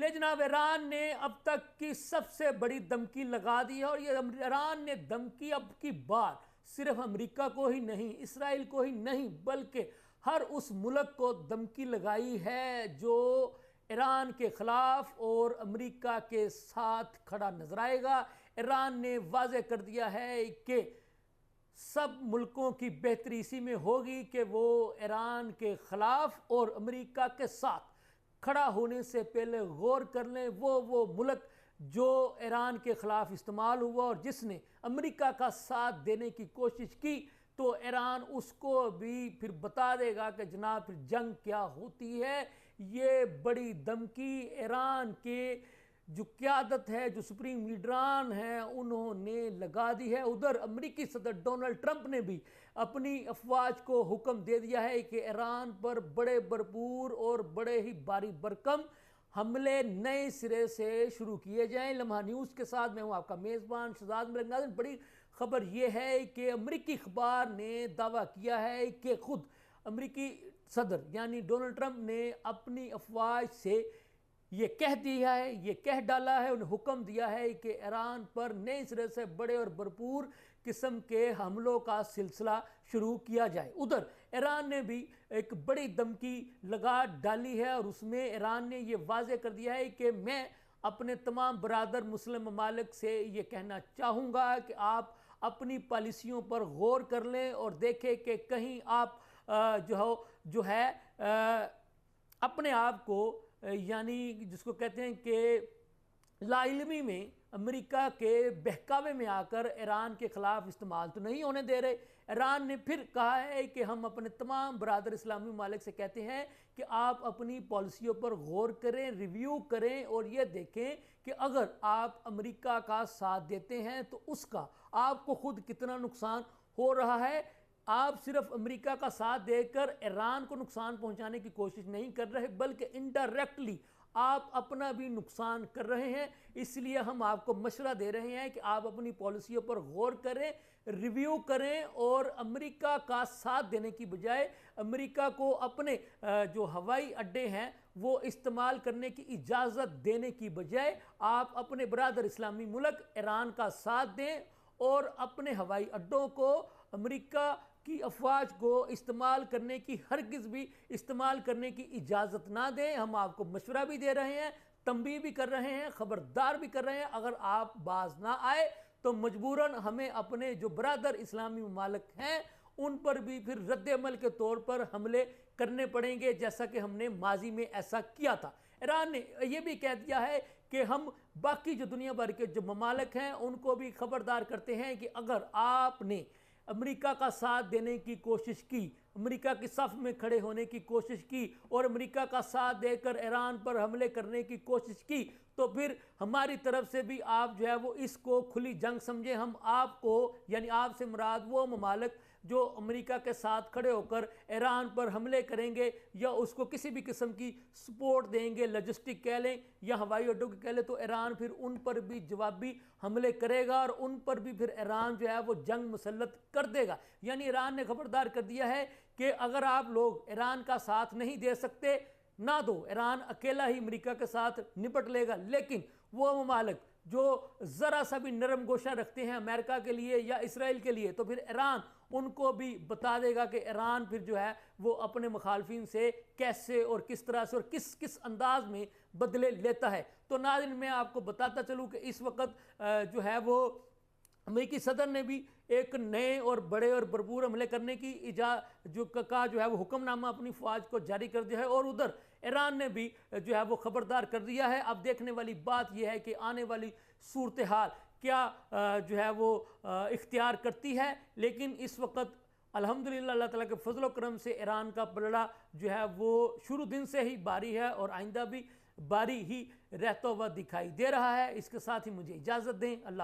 लेकिन जनाब ईरान ने अब तक की सबसे बड़ी धमकी लगा दी है, और ये ईरान ने धमकी अब की बार सिर्फ अमेरिका को ही नहीं, इसराइल को ही नहीं, बल्कि हर उस मुल्क को धमकी लगाई है जो ईरान के खिलाफ और अमेरिका के साथ खड़ा नजर आएगा। ईरान ने वाज़ेह कर दिया है कि सब मुल्कों की बेहतरी इसी में होगी कि वो ईरान के खिलाफ और अमेरिका के साथ खड़ा होने से पहले गौर कर लें। वो मुल्क जो ईरान के खिलाफ इस्तेमाल हुआ और जिसने अमेरिका का साथ देने की कोशिश की, तो ईरान उसको भी फिर बता देगा कि जनाब फिर जंग क्या होती है। ये बड़ी धमकी ईरान के जो क़यादत है, जो सुप्रीम लीडरान हैं, उन्होंने लगा दी है। उधर अमेरिकी सदर डोनाल्ड ट्रंप ने भी अपनी अफवाज को हुक्म दे दिया है कि ईरान पर बड़े भरपूर और बड़े ही भारी भरकम हमले नए सिरे से शुरू किए जाएं। लम्हा न्यूज़ के साथ मैं हूं आपका मेज़बान शहजाद मिरंग। बड़ी खबर यह है कि अमेरिकी अखबार ने दावा किया है कि खुद अमेरिकी सदर यानी डोनाल्ड ट्रंप ने अपनी अफवाज से ये कह दिया है, ये कह डाला है, उन्हें हुक्म दिया है कि ईरान पर नए सिरे से बड़े और भरपूर किस्म के हमलों का सिलसिला शुरू किया जाए। उधर ईरान ने भी एक बड़ी धमकी लगा डाली है और उसमें ईरान ने ये वाज़ेह कर दिया है कि मैं अपने तमाम बरादर मुस्लिम ममालिक से ये कहना चाहूँगा कि आप अपनी पॉलिसियों पर गौर कर लें और देखें कि कहीं आप जो है अपने आप को यानी जिसको कहते हैं कि लाइलमी में अमेरिका के बहकावे में आकर ईरान के खिलाफ इस्तेमाल तो नहीं होने दे रहे। ईरान ने फिर कहा है कि हम अपने तमाम बरादर इस्लामी ममालिक से कहते हैं कि आप अपनी पॉलिसियों पर गौर करें, रिव्यू करें और ये देखें कि अगर आप अमेरिका का साथ देते हैं तो उसका आपको खुद कितना नुकसान हो रहा है। आप सिर्फ अमेरिका का साथ देकर ईरान को नुकसान पहुंचाने की कोशिश नहीं कर रहे, बल्कि इनडायरेक्टली आप अपना भी नुकसान कर रहे हैं। इसलिए हम आपको मशवरा दे रहे हैं कि आप अपनी पॉलिसियों पर गौर करें, रिव्यू करें और अमेरिका का साथ देने की बजाय अमेरिका को अपने जो हवाई अड्डे हैं वो इस्तेमाल करने की इजाज़त देने की बजाय आप अपने बरादर इस्लामी मुल्क ईरान का साथ दें और अपने हवाई अड्डों को अमेरिका की अफवाज को इस्तेमाल करने की, हरगिज़ भी इस्तेमाल करने की इजाज़त ना दें। हम आपको मशवरा भी दे रहे हैं, तंबीह भी कर रहे हैं, ख़बरदार भी कर रहे हैं। अगर आप बाज ना आए तो मजबूरन हमें अपने जो बरादर इस्लामी ममालिक हैं उन पर भी फिर रद्द-ए-अमल के तौर पर हमले करने पड़ेंगे, जैसा कि हमने माजी में ऐसा किया था। ईरान ने यह भी कह दिया है कि हम बाकी जो दुनिया भर के जो ममालिक हैं उनको भी खबरदार करते हैं कि अगर आपने अमेरिका का साथ देने की कोशिश की, अमेरिका की सफ़ में खड़े होने की कोशिश की और अमेरिका का साथ देकर ईरान पर हमले करने की कोशिश की, तो फिर हमारी तरफ से भी आप जो है वो इसको खुली जंग समझें। हम आपको यानी आपसे मुराद वो ममालिक जो अमेरिका के साथ खड़े होकर ईरान पर हमले करेंगे या उसको किसी भी किस्म की सपोर्ट देंगे, लॉजिस्टिक कह लें या हवाई अड्डों के कह लें, तो ईरान फिर उन पर भी जवाबी हमले करेगा और उन पर भी फिर ईरान जो है वो जंग मुसल्लत कर देगा। यानी ईरान ने खबरदार कर दिया है कि अगर आप लोग ईरान का साथ नहीं दे सकते ना दो, ईरान अकेला ही अमेरिका के साथ निपट लेगा। लेकिन वो ममालिक जो ज़रा सा भी नरम गोशा रखते हैं अमेरिका के लिए या इसराइल के लिए, तो फिर ईरान उनको भी बता देगा कि ईरान फिर जो है वो अपने मुखालफिन से कैसे और किस तरह से और किस किस अंदाज में बदले लेता है। तो नाज़रीन मैं आपको बताता चलूँ कि इस वक्त जो है वो अमेरिकी सदर ने भी एक नए और बड़े और भरपूर हमले करने की जो है वो हुक्मनामा अपनी फौज को जारी कर दिया है और उधर ईरान ने भी जो है वो खबरदार कर दिया है। अब देखने वाली बात यह है कि आने वाली सूरत हाल क्या जो है वो इख्तियार करती है। लेकिन इस वक्त अल्हम्दुलिल्लाह अल्लाह ताला के फजल करम से ईरान का पलड़ा जो है वो शुरू दिन से ही बारी है और आइंदा भी बारी ही रहता हुआ दिखाई दे रहा है। इसके साथ ही मुझे इजाज़त दें। अल्लाह।